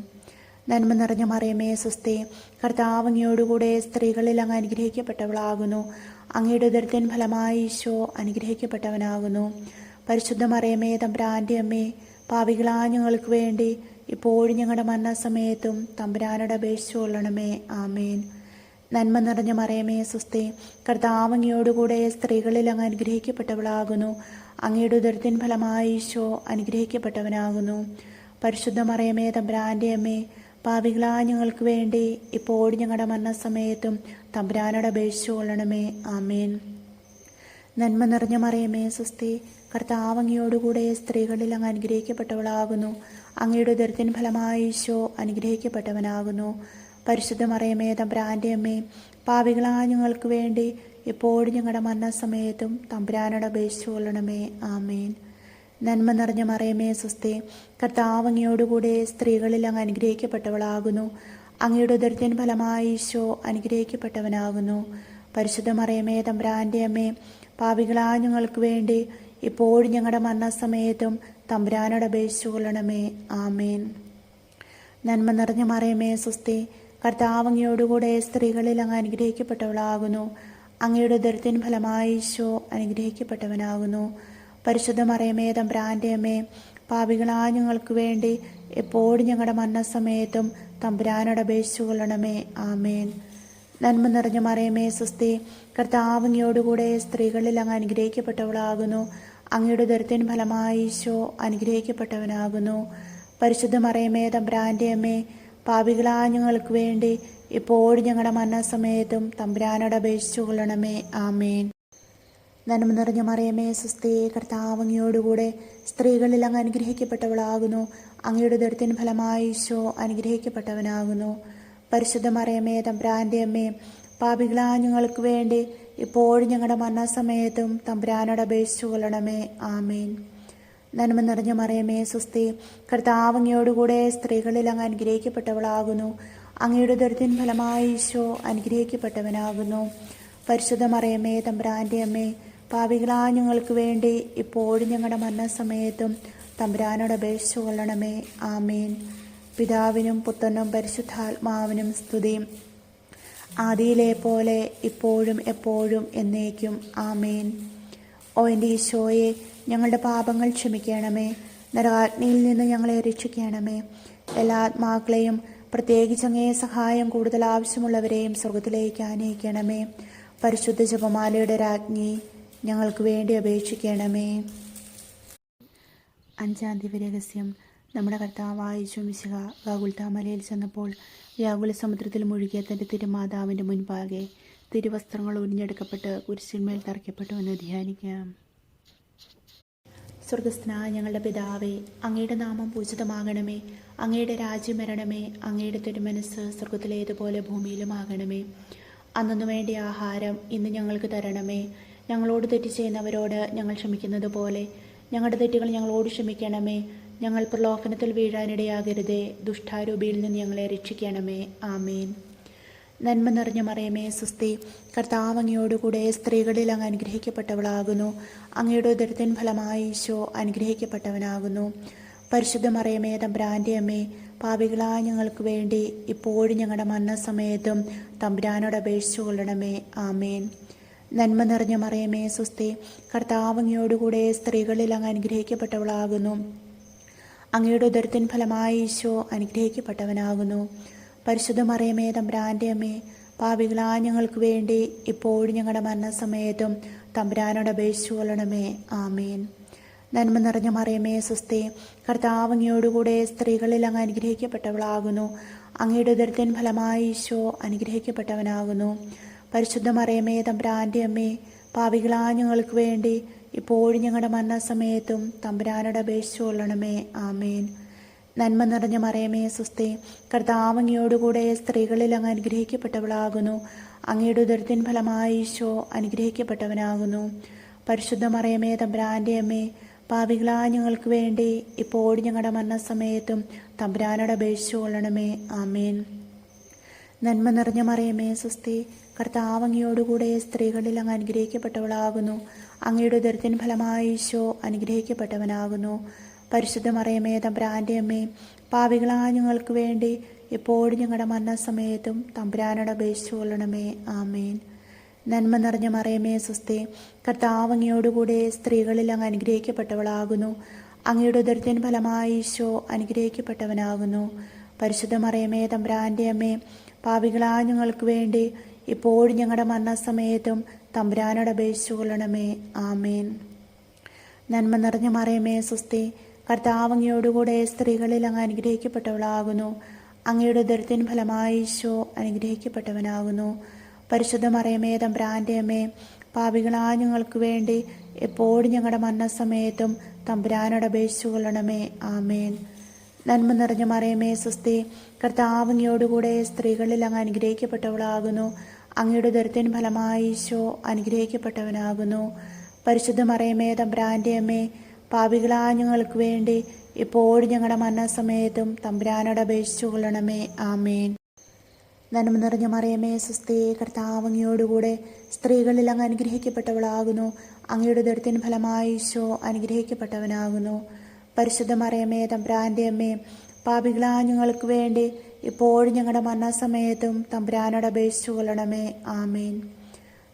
Speaker 1: നന്മ നിറഞ്ഞ മറിയമേ, സ്വസ്തി. കർത്താവ് അങ്ങയോടുകൂടെ സ്ത്രീകളിൽ അങ്ങ് അനുഗ്രഹിക്കപ്പെട്ടവളാകുന്നു. അങ്ങയുടെ ഉദരത്തിൻ ഫലമായി ഈശോ അനുഗ്രഹിക്കപ്പെട്ടവനാകുന്നു. പരിശുദ്ധ മറിയമേ, തമ്പുരാൻ്റെ അമ്മേ, പാപികളായ ഞങ്ങൾക്ക് വേണ്ടി ഇപ്പോഴും ഞങ്ങളുടെ മരണസമയത്തും തമ്പുരാനോട് അപേക്ഷിച്ചു കൊള്ളണമേ. ആമേൻ. നന്മ നിറഞ്ഞ മറിയമേ, സ്വസ്തി. കർത്താവ് അങ്ങയോടുകൂടെ സ്ത്രീകളിൽ അങ്ങ് അനുഗ്രഹിക്കപ്പെട്ടവളാകുന്നു. അങ്ങയുടെ ഉദരത്തിൻ ഫലമായി ഈശോ അനുഗ്രഹിക്കപ്പെട്ടവനാകുന്നു. പരിശുദ്ധ മറിയമേ, തമ്പുരാൻ്റെ അമ്മേ, പാപികളായ ഞങ്ങൾക്ക് വേണ്ടി ഇപ്പോഴും ഞങ്ങളുടെ മരണസമയത്തും തമ്പുരാനോട് അപേക്ഷിച്ചു കൊള്ളണമേ. ആമേൻ. നന്മ നിറഞ്ഞ മറിയമേ, സ്വസ്തി. കർത്താവ് അങ്ങയോടുകൂടെ സ്ത്രീകളിൽ അങ്ങ് അനുഗ്രഹിക്കപ്പെട്ടവളാകുന്നു. അങ്ങയുടെ ഉദരത്തിൻ ഫലമായി ഈശോ അനുഗ്രഹിക്കപ്പെട്ടവനാകുന്നു. പരിശുദ്ധ മറിയമേ, തമ്പുരാൻ്റെ അമ്മേ, പാപികളായ ഞങ്ങൾക്ക് വേണ്ടി ഇപ്പോഴും ഞങ്ങളുടെ മരണസമയത്തും തമ്പുരാനോട് അപേക്ഷിച്ചു കൊള്ളണമേ. ആമേൻ. നന്മ നിറഞ്ഞ മറിയമേ, സ്വസ്തി. കർത്താവ് അങ്ങയോടുകൂടെ സ്ത്രീകളിൽ അങ്ങ് അനുഗ്രഹിക്കപ്പെട്ടവളാകുന്നു. അങ്ങയുടെ ഉദരത്തിൻ ഫലമായി ഈശോ അനുഗ്രഹിക്കപ്പെട്ടവനാകുന്നു. പരിശുദ്ധ മറിയമേ, തമ്പുരാൻ്റെ അമ്മേ, പാപികളായ ഞങ്ങൾക്ക് വേണ്ടി ഇപ്പോഴും ഞങ്ങളുടെ മരണസമയത്തും തമ്പുരാനോട് അപേക്ഷിച്ചു കൊള്ളണമേ. ആമേൻ. നന്മ നിറഞ്ഞ മറിയമേ, സ്വസ്തി. കർത്താവ് അങ്ങയോടുകൂടെ സ്ത്രീകളിൽ അങ്ങ് അനുഗ്രഹിക്കപ്പെട്ടവളാകുന്നു. അങ്ങയുടെ ഉദരത്തിൻ ഫലമായി ഈശോ അനുഗ്രഹിക്കപ്പെട്ടവനാകുന്നു. പരിശുദ്ധ മറിയമേ, തമ്പുരാൻ്റെ അമ്മേ, പാപികളായ ഞങ്ങൾക്ക് വേണ്ടി എപ്പോഴും ഞങ്ങളുടെ മരണസമയത്തും തമ്പുരാനോട് അപേക്ഷിച്ചു കൊള്ളണമേ. ആമേൻ. നന്മ നിറഞ്ഞ മറിയമേ, സ്വസ്തി. കർത്താവ് അങ്ങയോടുകൂടെ സ്ത്രീകളിൽ അങ്ങ് അനുഗ്രഹിക്കപ്പെട്ടവളാകുന്നു. അങ്ങയുടെ ഉദരത്തിൻ ഫലമായി ഈശോ അനുഗ്രഹിക്കപ്പെട്ടവനാകുന്നു. പരിശുദ്ധ മറിയമേ, തമ്പുരാൻ്റെ അമ്മേ, പാപികളായ ഞങ്ങൾക്ക് വേണ്ടി ഇപ്പോഴും ഞങ്ങളുടെ മരണസമയത്തും തമ്പുരാനോട് അപേക്ഷിച്ചു കൊള്ളണമേ. ആമേൻ. നന്മ നിറഞ്ഞ മറിയമേ, സ്വസ്തി. കർത്താവ് അങ്ങയോടുകൂടെ സ്ത്രീകളിൽ അങ്ങ് അനുഗ്രഹിക്കപ്പെട്ടവളാകുന്നു. അങ്ങയുടെ ഉദരത്തിൻ ഫലമായി ഈശോ അനുഗ്രഹിക്കപ്പെട്ടവനാകുന്നു. പരിശുദ്ധ മറിയമേ, തമ്പുരാൻ്റെ അമ്മേ, പാപികളായ ഞങ്ങൾക്ക് വേണ്ടി ഇപ്പോഴും ഞങ്ങളുടെ മരണസമയത്തും തമ്പുരാനോട് അപേക്ഷിച്ചു കൊള്ളണമേ. ആമേൻ. നന്മ നിറഞ്ഞ മറിയമേ, സ്വസ്തി. കർത്താവ് അങ്ങയോടുകൂടെ സ്ത്രീകളിൽ അങ്ങ് അനുഗ്രഹിക്കപ്പെട്ടവളാകുന്നു. അങ്ങയുടെ ഉദരത്തിൻ ഫലമായി ഈശോ അനുഗ്രഹിക്കപ്പെട്ടവനാകുന്നു. പരിശുദ്ധ മറിയമേ, തമ്പുരാൻ്റെ അമ്മേ, പാപികളായ ഞങ്ങൾക്ക് വേണ്ടി ഇപ്പോഴും ഞങ്ങളുടെ മരണസമയത്തും തമ്പുരാനോട് അപേക്ഷിച്ചു കൊള്ളണമേ. ആമേൻ. പിതാവിനും പുത്രനും പരിശുദ്ധാത്മാവിനും സ്തുതി. ആദിയിലെ പോലെ ഇപ്പോഴും എപ്പോഴും എന്നേക്കും. ആമേൻ. ഓ എൻ്റെ ഈശോയെ, ഞങ്ങളുടെ പാപങ്ങൾ ക്ഷമിക്കണമേ. നരകാഗ്നിയിൽ നിന്ന് ഞങ്ങളെ രക്ഷിക്കണമേ. എല്ലാ ആത്മാക്കളെയും, പ്രത്യേകിച്ച് അങ്ങേ സഹായം കൂടുതൽ ആവശ്യമുള്ളവരെയും സ്വർഗത്തിലേക്ക് ആനയിക്കണമേ. പരിശുദ്ധ ജപമാലയുടെ രാജ്ഞി, ഞങ്ങൾക്ക് വേണ്ടി അപേക്ഷിക്കണമേ. 5-ാം ദിവ്യരഹസ്യം. നമ്മുടെ കർത്താവായ യേശു മിശിഹ ഗാഗുൽത്താ മലയിൽ ചെന്നപ്പോൾ വ്യാകുല സമുദ്രത്തിൽ മുഴുകിയ തൻ്റെ തിരുമാതാവിൻ്റെ മുൻപാകെ തിരുവസ്ത്രങ്ങൾ ഉരിഞ്ഞെടുക്കപ്പെട്ട് കുരിശിന്മേൽ തറയ്ക്കപ്പെട്ടു എന്ന് ധ്യാനിക്കാം. സ്വർഗസ്ഥനായ ഞങ്ങളുടെ പിതാവേ, അങ്ങയുടെ നാമം പൂജിതമാകണമേ. അങ്ങയുടെ രാജ്യം വരണമേ. അങ്ങയുടെ തിരുമനസ്സ് സ്വർഗത്തിലേതുപോലെ ഭൂമിയിലുമാകണമേ. അന്നു വേണ്ടിയ ആഹാരം ഇന്ന് ഞങ്ങൾക്ക് തരണമേ. ഞങ്ങളോട് തെറ്റ് ചെയ്യുന്നവരോട് ഞങ്ങൾ ക്ഷമിക്കുന്നത് പോലെ ഞങ്ങളുടെ തെറ്റുകൾ ഞങ്ങളോട് ക്ഷമിക്കണമേ. ഞങ്ങൾ പ്രലോഭനത്തിൽ വീഴാനിടയാകരുതേ. ദുഷ്ടാരൂപിയിൽ നിന്ന് ഞങ്ങളെ രക്ഷിക്കണമേ. ആമേൻ. നന്മ നിറഞ്ഞ മറിയമേ, സ്വസ്തി. കർത്താവ് അങ്ങയോടുകൂടെ സ്ത്രീകളിൽ അങ്ങ് അനുഗ്രഹിക്കപ്പെട്ടവളാകുന്നു. അങ്ങയുടെ ഉദരത്തിൻ ഫലമായി ഈശോ അനുഗ്രഹിക്കപ്പെട്ടവനാകുന്നു. പരിശുദ്ധ മറിയമേ, തമ്പുരാന്റെ അമ്മേ, പാപികളായ ഞങ്ങൾക്ക് വേണ്ടി ഇപ്പോഴും ഞങ്ങളുടെ മരണസമയത്തും തമ്പുരാനോട് അപേക്ഷിച്ചു കൊള്ളണമേ. ആമേൻ. നന്മ നിറഞ്ഞ മറിയമേ, സ്വസ്തി. കർത്താവ് അങ്ങയോടുകൂടെ സ്ത്രീകളിൽ അങ്ങ് അനുഗ്രഹിക്കപ്പെട്ടവളാകുന്നു. അങ്ങയുടെ ഉദരത്തിൻ ഫലമായി ഈശോ അനുഗ്രഹിക്കപ്പെട്ടവനാകുന്നു. പരിശുദ്ധ മറിയമേ, തമ്പുരാന്റെ അമ്മേ, പാപികളായ ഞങ്ങൾക്ക് വേണ്ടി ഇപ്പോഴും ഞങ്ങളുടെ മരണസമയത്തും തമ്പുരാനോട് അപേക്ഷിച്ചു കൊള്ളണമേ. ആമേൻ. നന്മ നിറഞ്ഞ മറിയമേ, സ്വസ്തി. കർത്താവ് അങ്ങയോടുകൂടെ സ്ത്രീകളിൽ അങ്ങ് അനുഗ്രഹിക്കപ്പെട്ടവളാകുന്നു. അങ്ങയുടെ ഉദരത്തിൻ ഫലമായി ഈശോ അനുഗ്രഹിക്കപ്പെട്ടവനാകുന്നു. പരിശുദ്ധ മറിയമേ, തമ്പുരാന്റെ അമ്മേ, പാപികളായ ഞങ്ങൾക്ക് വേണ്ടി ഇപ്പോഴും ഞങ്ങളുടെ മരണസമയത്തും തമ്പുരാനോട് അപേക്ഷിച്ചു കൊള്ളണമേ. ആമേൻ. നന്മ നിറഞ്ഞ മറിയമേ, സ്വസ്തി. കർത്താവ് അങ്ങയോടുകൂടെ സ്ത്രീകളിൽ അങ്ങ് അനുഗ്രഹിക്കപ്പെട്ടവളാകുന്നു. അങ്ങയുടെ ഉദരത്തിൻ ഫലമായി ഈശോ അനുഗ്രഹിക്കപ്പെട്ടവനാകുന്നു. പരിശുദ്ധ മറിയമേ, തമ്പുരാന്റെ അമ്മേ, പാപികളായ ഞങ്ങൾക്ക് വേണ്ടി ഇപ്പോഴും ഞങ്ങളുടെ മരണസമയത്തും തമ്പുരാനോട് അപേക്ഷിച്ചു കൊള്ളണമേ. ആമേൻ. നന്മ നിറഞ്ഞ മറിയമേ, സ്വസ്തി. കർത്താവ് അങ്ങയോടുകൂടെ സ്ത്രീകളിൽ അങ്ങ് അനുഗ്രഹിക്കപ്പെട്ടവളാകുന്നു. അങ്ങയുടെ ഉദരത്തിൻ ഫലമായി ഈശോ അനുഗ്രഹിക്കപ്പെട്ടവനാകുന്നു. പരിശുദ്ധ മറിയമേ, തമ്പുരാന്റെ അമ്മേ, പാപികളായ ഞങ്ങൾക്ക് വേണ്ടി ഇപ്പോഴും ഞങ്ങളുടെ മരണസമയത്തും തമ്പുരാനോട് അപേക്ഷിച്ചു കൊള്ളണമേ. ആമേൻ. നന്മ നിറഞ്ഞ മറിയമേ, സ്വസ്തി. കർത്താവ് അങ്ങയോടുകൂടെ സ്ത്രീകളിൽ അങ്ങ് അനുഗ്രഹിക്കപ്പെട്ടവളാകുന്നു. അങ്ങയുടെ ഉദരത്തിൻ ഫലമായി ഈശോ അനുഗ്രഹിക്കപ്പെട്ടവനാകുന്നു. പരിശുദ്ധ മറിയമേ, തമ്പുരാന്റെ അമ്മേ, പാപികളായ ഞങ്ങൾക്ക് വേണ്ടി ഇപ്പോഴും ഞങ്ങളുടെ മരണസമയത്തും തമ്പുരാനോട് അപേക്ഷിച്ചു കൊള്ളണമേ. ആമേൻ. നന്മ നിറഞ്ഞ മറിയമേ, സ്വസ്തി. കർത്താവ് അങ്ങയോടുകൂടെ സ്ത്രീകളിൽ അങ്ങ് അനുഗ്രഹിക്കപ്പെട്ടവളാകുന്നു. അങ്ങയുടെ ഉദരത്തിൻ ഫലമായി ഈശോ അനുഗ്രഹിക്കപ്പെട്ടവനാകുന്നു. പരിശുദ്ധ മറിയമേ, തമ്പുരാന്റെ അമ്മേ, പാപികളായ ഞങ്ങൾക്ക് വേണ്ടി എപ്പോഴും ഞങ്ങളുടെ മരണസമയത്തും തമ്പുരാനോട് അപേക്ഷിച്ചു കൊള്ളണമേ. ആമേൻ. നന്മ നിറഞ്ഞ മറിയമേ, സ്വസ്തി. കർത്താവ് അങ്ങയോടുകൂടെ സ്ത്രീകളിൽ അങ്ങ് അനുഗ്രഹിക്കപ്പെട്ടവളാകുന്നു. അങ്ങയുടെ ഉദരത്തിൻ ഫലമായി ഈശോ അനുഗ്രഹിക്കപ്പെട്ടവനാകുന്നു. പരിശുദ്ധ മറിയമേ, തമ്പുരാന്റെ അമ്മേ, പാപികളായ ഞങ്ങൾക്ക് വേണ്ടി ഇപ്പോഴും ഞങ്ങളുടെ മരണസമയത്തും തമ്പുരാനോട് അപേക്ഷിച്ചു കൊള്ളണമേ. ആമേൻ. നന്മ നിറഞ്ഞ മറിയമേ, സ്വസ്തി. കർത്താവ് അങ്ങയോടുകൂടെ സ്ത്രീകളിൽ അങ്ങ് അനുഗ്രഹിക്കപ്പെട്ടവളാകുന്നു. അങ്ങയുടെ ഉദരത്തിൻ ഫലമായി ഈശോ അനുഗ്രഹിക്കപ്പെട്ടവനാകുന്നു. പരിശുദ്ധ മറിയമേ, തമ്പുരാന്റെ അമ്മേ, പാപികളായ ഞങ്ങൾക്ക് വേണ്ടി ഇപ്പോഴും ഞങ്ങളുടെ മരണസമയത്തും തമ്പുരാനോട് അപേക്ഷിച്ചു കൊള്ളണമേ. ആമേൻ.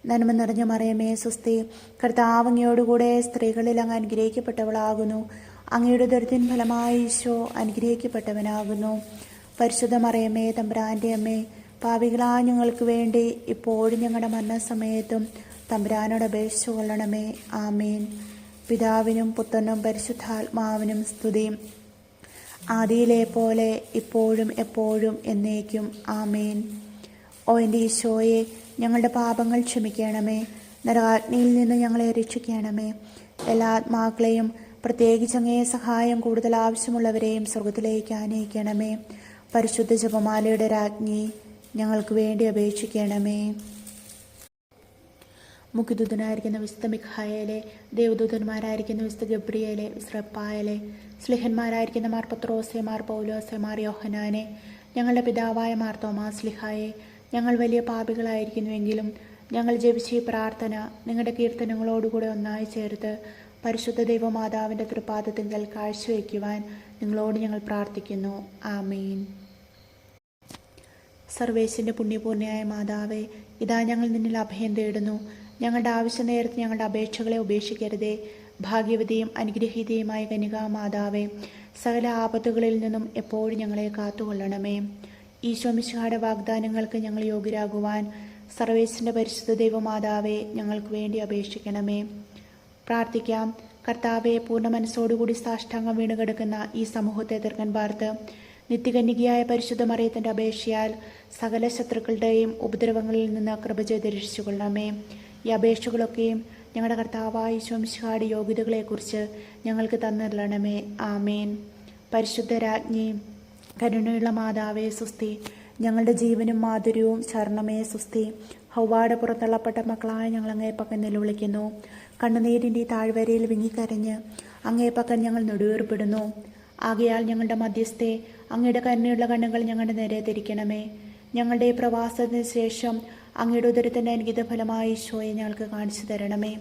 Speaker 1: നന്മ നിറഞ്ഞ മറിയമേ, സ്വസ്തി. കർത്താവ് അങ്ങയോടുകൂടെ സ്ത്രീകളിൽ അങ്ങ് അനുഗ്രഹിക്കപ്പെട്ടവളാകുന്നു. അങ്ങയുടെ ഉദരത്തിൻ ഫലമായി ഈശോ അനുഗ്രഹിക്കപ്പെട്ടവനാകുന്നു. പരിശുദ്ധ മറിയമേ, തമ്പുരാന്റെ അമ്മേ, പാപികളായ ഞങ്ങൾക്ക് വേണ്ടി ഇപ്പോഴും ഞങ്ങളുടെ മരണസമയത്തും തമ്പുരാനോട് അപേക്ഷിച്ചു കൊള്ളണമേ. ആമേൻ. പിതാവിനും പുത്രനും പരിശുദ്ധാത്മാവിനും സ്തുതി. ആദിയിലെ പോലെ ഇപ്പോഴും എപ്പോഴും എന്നേക്കും. ആമേൻ. ഓ എൻ്റെ ഈശോയെ, ഞങ്ങളുടെ പാപങ്ങൾ ക്ഷമിക്കണമേ. നരകാഗ്നിയിൽ നിന്ന് ഞങ്ങളെ രക്ഷിക്കണമേ. എല്ലാ ആത്മാക്കളെയും, പ്രത്യേകിച്ച് അങ്ങേ സഹായം കൂടുതൽ ആവശ്യമുള്ളവരെയും സ്വർഗത്തിലേക്ക് ആനയിക്കണമേ. പരിശുദ്ധ ജപമാലയുടെ രാജ്ഞി, ഞങ്ങൾക്ക് വേണ്ടി അപേക്ഷിക്കണമേ. മുഖ്യദൂതനായിരിക്കുന്ന വിശുദ്ധ മിഖായേലെ, ദേവദൂതന്മാരായിരിക്കുന്ന വിശുദ്ധ ഗബ്രിയേലെ, വിശ്രപ്പായലെ, സ്ലിഹന്മാരായിരിക്കുന്ന മാർ പത്രോസെ, മാർ പൗലോസെ, മാർ യോഹനാനെ, ഞങ്ങളുടെ പിതാവായ മാർ തോമാസ് സ്ലിഹായെ, ഞങ്ങൾ വലിയ പാപികളായിരിക്കുന്നുവെങ്കിലും ഞങ്ങൾ ജപിച്ച ഈ പ്രാർത്ഥന നിങ്ങളുടെ കീർത്തനങ്ങളോടുകൂടെ ഒന്നായി ചേർത്ത് പരിശുദ്ധ ദൈവമാതാവിൻ്റെ തൃപ്പാദത്തിങ്കൽ കാഴ്ചവെക്കുവാൻ നിങ്ങളോട് ഞങ്ങൾ പ്രാർത്ഥിക്കുന്നു. ആമേൻ. സർവേശ്വരൻ്റെ പുണ്യപൂർണ്ണയായ മാതാവേ, ഇതാ ഞങ്ങൾ നിന്നിൽ അഭയം തേടുന്നു. ഞങ്ങളുടെ ആവശ്യ നേരത്ത് ഞങ്ങളുടെ അപേക്ഷകളെ ഉപേക്ഷിക്കരുതേ. ഭാഗ്യവതിയും അനുഗ്രഹീതയുമായ കന്യകാ മാതാവേ, സകല ആപത്തുകളിൽ നിന്നും എപ്പോഴും ഞങ്ങളെ കാത്തുകൊള്ളണമേ. ഈശോ മിശിഹായുടെ വാഗ്ദാനങ്ങൾക്ക് ഞങ്ങൾ യോഗ്യരാകുവാൻ സർവേശ്വരൻ്റെ പരിശുദ്ധ ദൈവമാതാവേ, ഞങ്ങൾക്ക് വേണ്ടി അപേക്ഷിക്കണമേ. പ്രാർത്ഥിക്കാം. കർത്താവെ, പൂർണ്ണ മനസ്സോടുകൂടി സാഷ്ടാംഗം വീണുകിടക്കുന്ന ഈ സമൂഹത്തെ തീർക്കാൻ പാർത്ത് നിത്യകന്യകയായ പരിശുദ്ധ മറിയത്തിൻ്റെ അപേക്ഷയാൽ സകല ശത്രുക്കളുടെയും ഉപദ്രവങ്ങളിൽ നിന്ന് കൃപ ചെയ്ത് രക്ഷിച്ചുകൊള്ളണമേ. ഈ അപേക്ഷകളൊക്കെയും ഞങ്ങളുടെ കർത്താവായ ഈശോ മിശിഹായുടെ യോഗ്യതകളെക്കുറിച്ച് ഞങ്ങൾക്ക് തന്നിരണമേ. ആമേൻ. പരിശുദ്ധ രാജ്ഞി, കരുണയുള്ള മാതാവേ സുസ്തി. ഞങ്ങളുടെ ജീവനും മാധുര്യവും ശരണമേ സുസ്തി. ഹൗവാടെ പുറത്തള്ളപ്പെട്ട മക്കളായ ഞങ്ങൾ അങ്ങേപ്പക്കൻ നിലവിളിക്കുന്നു. കണ്ണുനീരിൻ്റെ താഴ്വരയിൽ വിങ്ങിക്കരഞ്ഞ് അങ്ങേപ്പക്കൻ ഞങ്ങൾ നെടുവേർപ്പെടുന്നു. ആകയാൽ ഞങ്ങളുടെ മധ്യസ്ഥെ അങ്ങയുടെ കരുണയുള്ള കണ്ണുകൾ ഞങ്ങളുടെ നേരെ തിരിക്കണമേ. ഞങ്ങളുടെ ഈ പ്രവാസത്തിന് ശേഷം അങ്ങയുടെ ഉദരത്തിൻ്റെ അനുഗീത ഫലമായി ഈശോയെ ഞങ്ങൾക്ക് കാണിച്ചു തരണമേ.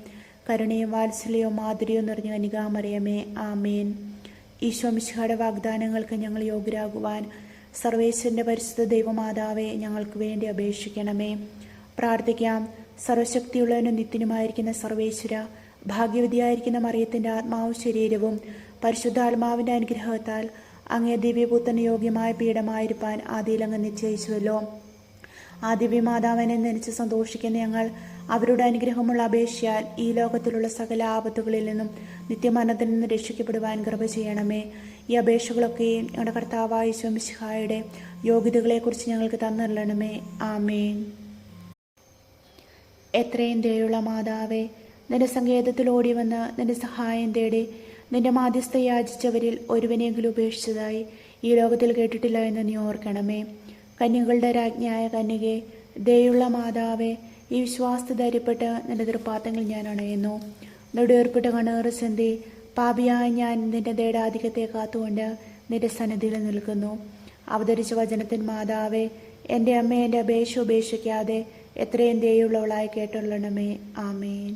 Speaker 1: കരുണയും വാത്സല്യവും മാധുര്യവും നിറഞ്ഞ കന്യകാമറിയമേ, ആമേൻ. ഈശോ മിശിഹായുടെ വാഗ്ദാനങ്ങൾക്ക് ഞങ്ങൾ യോഗ്യരാകുവാൻ സർവേശ്വരൻ്റെ പരിശുദ്ധ ദൈവമാതാവെ ഞങ്ങൾക്ക് വേണ്ടി അപേക്ഷിക്കണമേ. പ്രാർത്ഥിക്കാം. സർവശക്തിയുള്ളവനും നിത്യനുമായിരിക്കുന്ന സർവേശ്വര, ഭാഗ്യവതിയായിരിക്കുന്ന മറിയത്തിൻ്റെ ആത്മാവും ശരീരവും പരിശുദ്ധാത്മാവിൻ്റെ അനുഗ്രഹത്താൽ അങ്ങേ ദിവ്യപുത്രന് യോഗ്യമായ പീഠമായിരിക്കാൻ ആദിയിലങ്ങ് നിശ്ചയിച്ചുവല്ലോ. ആ ദിവ്യമാതാവിനെ നനച്ച് സന്തോഷിക്കുന്ന ഞങ്ങൾ അവരുടെ അനുഗ്രഹമുള്ള അപേക്ഷയാൽ ഈ ലോകത്തിലുള്ള സകല ആപത്തുകളിൽ നിന്നും നിത്യമരണത്തിൽ നിന്ന് രക്ഷിക്കപ്പെടുവാൻ കൃപ ചെയ്യണമേ. ഈ അപേക്ഷകളൊക്കെയും ഞങ്ങളുടെ കർത്താവായ ഈശോ മിശിഹായുടെ യോഗ്യതകളെക്കുറിച്ച് ഞങ്ങൾക്ക് തന്നരുളണമേ. ആമേൻ. എത്രയും ദയുള്ള മാതാവേ, നിന്റെ സങ്കേതത്തിൽ ഓടി വന്ന് നിന്റെ സഹായം തേടി നിന്റെ മാധ്യസ്ഥ യാചിച്ചവരിൽ ഒരുവനെങ്കിലും ഉപേക്ഷിച്ചതായി ഈ ലോകത്തിൽ കേട്ടിട്ടില്ല എന്ന് നീ ഓർക്കണമേ. കന്യകളുടെ രാജ്ഞിയായ കന്യകെ, ദയുള്ള മാതാവേ, ഈ വിശ്വാസത്തെ ധൈര്യപ്പെട്ട് നിന്റെ തൃപ്പാത്തങ്ങൾ ഞാൻ അണയുന്നു. നെടുവേർപ്പിട്ട കണ്ണേറ് ചിന്തി പാപിയായ ഞാൻ നിന്റെ ദൈടാധിക്യത്തെ കാത്തുകൊണ്ട് നിന്റെ സന്നിധിയിൽ നിൽക്കുന്നു. അവതരിച്ച വചനത്തിൻ മാതാവേ, എൻ്റെ അമ്മ എൻ്റെ അപേക്ഷ ഉപേക്ഷിക്കാതെ എത്രയും ദയുള്ളവളായി കേട്ടുള്ളണമേ. ആമേൻ.